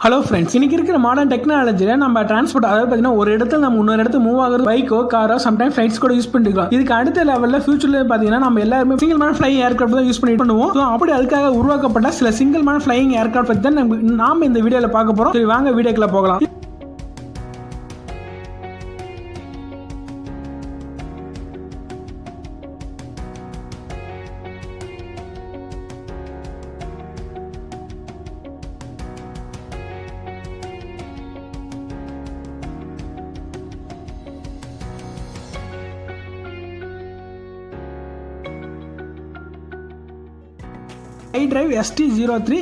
Hello friends, இன்னைக்கு இருக்கிற modern டெக்னாலஜியில் நம்ம டிரான்ஸ்போர்ட், அதாவது பார்த்தீங்கன்னா ஒரு இடத்துல நம்ம இன்னொரு இடத்துல மூவ் ஆகுறது பைக்கோ காரோ சம்டைம் ஃப்ளைட்ஸ் கூட யூஸ் பண்ணிக்கலாம். இதுக்கு அடுத்த லெவலில் ஃபியூச்சரில் பார்த்தீங்கன்னா நம்ம எல்லாருமே சிங்கிள் மேன் ஃப்ளைங் ஏர்கிராஃப்ட் தான் யூஸ் பண்ணுவோம். ஸோ அப்படி அதுக்காக உருவாக்கப்பட்ட சில சிங்கிள் மேன் ஃப்ளைங் ஏர்கிராஃப்ட் பற்றி தான் நாம இந்த வீடியோவில் பார்க்க போகிறோம். சரி, வாங்க வீடியோக்குள்ள போகலாம். iDrive ST03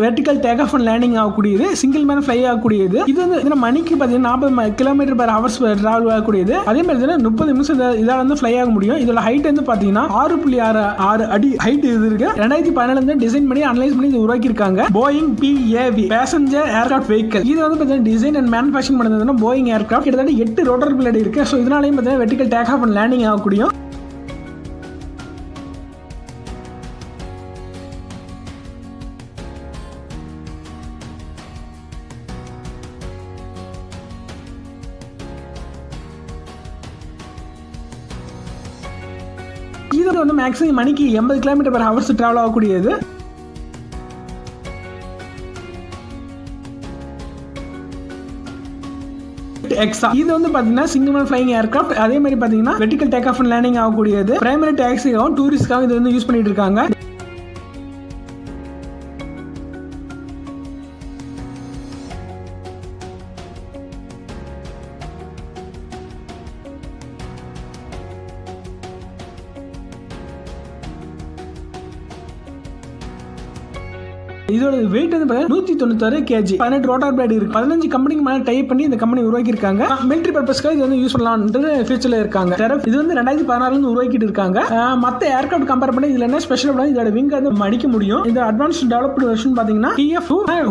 vertical take off and landing ஆகக்கூடியது, சிங்கிள் மேன் ஃப்ளை ஆகக்கூடியது. இது வந்து மணிக்கு பார்த்தீங்கன்னா 40 km/h டிராவல் ஆகக்கூடியது. அதே மாதிரி 30 நிமிஷம் இதால வந்து ஃப்ளை ஆக முடியும். இதோட ஹைட் வந்து பார்த்தீங்கன்னா 6.6 அடி ஹைட் இது இருக்கு. 2017 டிசைன் பண்ணி அனலைஸ் பண்ணி இது உருவாக்கியிருக்காங்க. Boeing PAV passenger aircraft vehicle. இது வந்து பார்த்தீங்கன்னா டிசைன் அண்ட் மேனுஃபேக்சரிங் பண்ணதுன்னா போயிங் ஏர்கிராஃப்ட். கிட்டத்தட்ட 8 ரோட்டர் பிளேட் இருக்கு. ஸோ இதனாலையும் பார்த்தீங்கன்னா vertical take off and landing ஆகக்கூடிய இது வந்து மேக்ஸிமம் மணிக்கு 80 km/h டிராவல் ஆகக்கூடியது. இது வந்து பாத்தீங்கன்னா சிங்கிள் மேன் ஃப்ளைங் ஏர்கிராஃப்ட். அதே மாதிரி பாத்தீங்கன்னா vertical take off and landing ஆகக்கூடியது. பிரைமரி டாக்ஸிக்காகவும் டூரிஸ்ட்காகவும் இது வந்து யூஸ் பண்ணிட்டு இருக்காங்க. இதோட வெயிட் வந்து 196 kg, 18 ரோட்டார் பிளேட் இருக்கு. 15 கம்பெனிக்கு மேல டைப் பண்ணி இந்த கம்பெனி உருவாக்கி இருக்காங்க. மிலிட்டரி பர்பஸ்க்காக இது வந்து யூஸ் பண்ணலாம்னு ஃபியூச்சர்ல இருக்காங்க. இது வந்து 2016 இருந்து உருவாக்கிட்டு இருக்காங்க. மத்த ஏர்கிராஃப்ட் கம்பேர் பண்ணி இதுல என்ன ஸ்பெஷல் அப்படின்னா இதோட விங் வந்து மடிக்க முடியும். இந்த அட்வான்ஸ் டெவலப்டு வெர்ஷன் பாத்தீங்கன்னா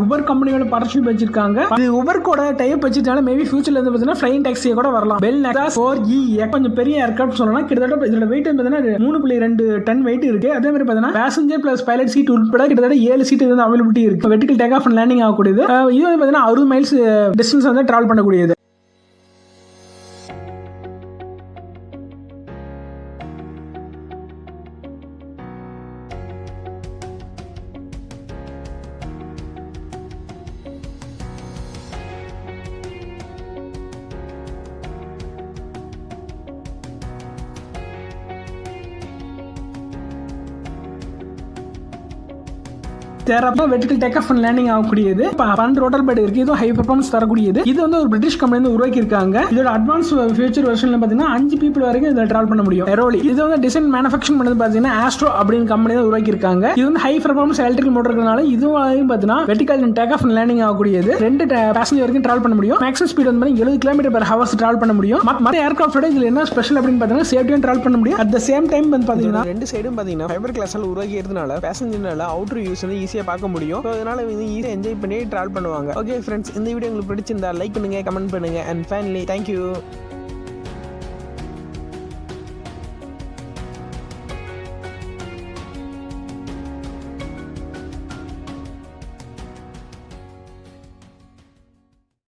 உபர் கம்பெனியோட பார்ட்னர்ஷிப் வச்சிருக்காங்க. இது உபர்கோட டைப் வச்சிட்டால மேபி ஃபியூச்சர்ல வந்து பாத்தீங்கன்னா ஃப்ளைங் டாக்ஸி கூட வரலாம். பெல் நெக்ஸாஸ் 4EX கொஞ்சம் பெரிய ஏர்கிராஃப்ட் சொல்லலாம். கிட்டத்தட்ட இதோட வெயிட் பாத்தீங்கன்னா 3.2 டன் வெயிட் இருக்கு. அதே மாதிரி பாத்தீங்கன்னா பேசஞ்சர் பிளஸ் பைலட் சீட் உட்பட கிட்டத்தட்ட 7 சீட் வந்து அவைலபிலிட்டி இருக்கு. Vertical take off and landing ஆகக்கூடியது. இது வந்து பாத்தீங்கன்னா 60 மைல்ஸ் டிஸ்டன்ஸ் வந்து டிராவல் பண்ணக்கூடியது. Vertical take off and landing ஆகக்கூடியது. 12 ரோட்டர் பிளேட் இருக்கு. இது ஹை பெர்ஃபார்மன்ஸ் தரக்கூடியது. இது வந்து ஒரு பிரிட்டிஷ் கம்பெனி உருவாக்கி இருக்காங்க. இதோட அட்வான்ஸ் ஃபியூச்சர் வெர்ஷன்ல பாத்தீங்கன்னா 5 people வரைக்கும் இதில் டிராவல் பண்ண முடியும். ஏரோலி இது வந்து டிசைன் மேனுஃபேக்சரிங் பண்ணது பாத்தீங்கன்னா ஆஸ்ட்ரோ அப்படின்னு கம்பெனி தான் உருவாக்கி இருக்காங்க. இது வந்து ஹை பெர்ஃபார்மன்ஸ் எலக்ட்ரிக்கல் மோட்டர் இருக்கனால இதுவும் பாத்தீங்கன்னா vertical take off and landing ஆகக்கூடியது. 2 பேசஞ்சர் வரைக்கும் டிராவல் பண்ண முடியும். மேக்ஸிமம் ஸ்பீட் வந்து 70 km/h டிராவல் பண்ண முடியும். மற்ற ஏர்கிராஃப்டோட இதுல என்ன ஸ்பெஷல் அப்படின்னு பாத்தீங்கன்னா சேஃப்டியா டிராவல் பண்ண முடியும். அட் த சேம் டைம் வந்து பாத்தீங்கன்னா 2 சைடும் பாத்தீங்கன்னா ஃபைபர் கிளாஸால உருவாக்கி இருந்தனால பேசஞ்சர்னால அவுட்டர் வியூஸ் வந்து ஈஸியா பார்க்க முடியும். அதனால வந்து ஈஸியா என்ஜாய் பண்ணி டிராவல் பண்ணுவாங்க. ஓகே ஃப்ரெண்ட்ஸ், இந்த வீடியோ உங்களுக்கு பிடிச்சிருந்தா லைக் பண்ணுங்க, கமெண்ட் பண்ணுங்க, அண்ட் ஃபைனலி தேங்க்யூ.